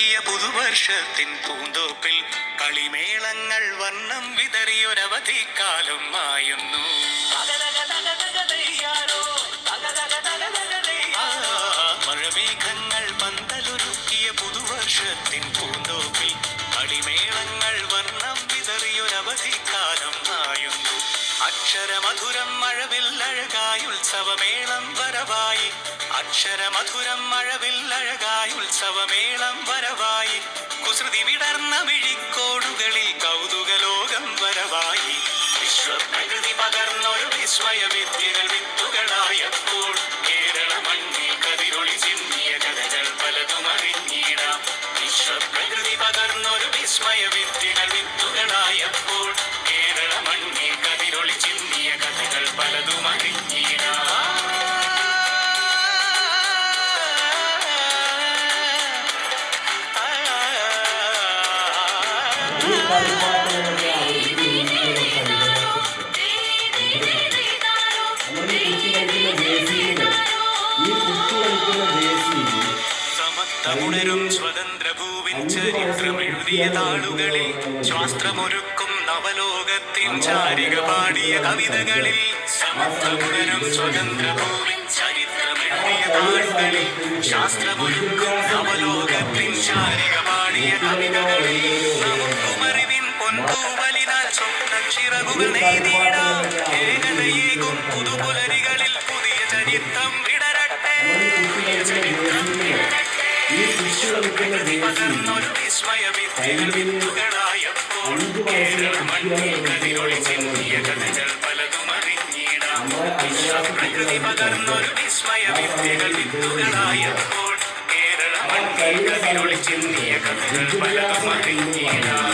ഒരുക്കിയ പുതുവർഷത്തിൻ പൂന്തോപ്പിൽ കളിമേളങ്ങൾ വർണ്ണം വിതറിയൊരവധിക്കാലം മായുന്നു. മഴമേഘങ്ങൾ പന്തലൊരുക്കിയ പുതുവർഷത്തിൻ പൂന്തോപ്പിൽ കളിമേളങ്ങൾ വർണ്ണം വിതറിയൊരവധിക്കാലം മായുന്നു. അക്ഷരമധുരം മഴവില്ലഴകായി ഉത്സവമേളം വരവായി. അക്ഷരമധുരം മഴവില്ലഴകായി ഉത്സവമേളം വരവായി. കുസൃതി വിടർന്ന മിഴിക്കോടുകളിൽ കൗതുകലോകം വരവായി. വിശ്വപ്രകൃതി പകർന്നൊരു വിസ്മയ വിദ്യകൾ വിത്തുകളായപ്പോൾ കേരള മണ്ണിൽ കതിരൊളി ചിന്തിയ കഥകൾ പലതും അറിഞ്ഞിടാം. വിശ്വപ്രകൃതി പകർന്നൊരു വിസ്മയ വിദ്യകൾ വിത്തുകളായപ്പോൾ കേരള മണ്ണിൽ കതിരൊളി ചിന്തിയ കഥകൾ പലതും അറിഞ്ഞിടാം. സമത്വമുണരും സ്വതന്ത്രഭൂവിൻ ചരിത്രമെഴുതിയ താളുകളിൽ ശാസ്ത്രമൊരുക്കും നവലോകത്തിൻ ചാരിക പാടിയ കവിതകളിൽ. സമത്വമുണരും സ്വതന്ത്രഭൂവിൻ ചരിത്രമെഴുതിയ താളുകളിൽ ശാസ്ത്രമൊരുക്കും നവലോകത്തിൻ ചാരിക പാടിയ കവിതകളിൽ. നമുക്കുമറിവിൻ പൊൻതൂവലിനാൽ സ്വപ്നച്ചിറകുകൾ നെയ്തിടാം. ഏകതയേകും പുതുപുലരികളിൽ പുതിയ ചരിത്രം വിടരട്ടെ. പകർന്നൊരു വിസ്മയ വിദ്യകൾ വിത്തുകളായപ്പോൾ കേരള മണ്ണിൽ കതിരൊളി ചിന്തിയ കഥകൾ പലതും അറിഞ്ഞിടാം. വിശ്വപ്രകൃതി പകർന്നൊരു വിസ്മയ വിദ്യകൾ വിത്തുകളായപ്പോൾ കേരള മണ്ണിൽ കതിരൊളി ചിന്തിയ കഥകൾ പലതും അറിഞ്ഞിടാം.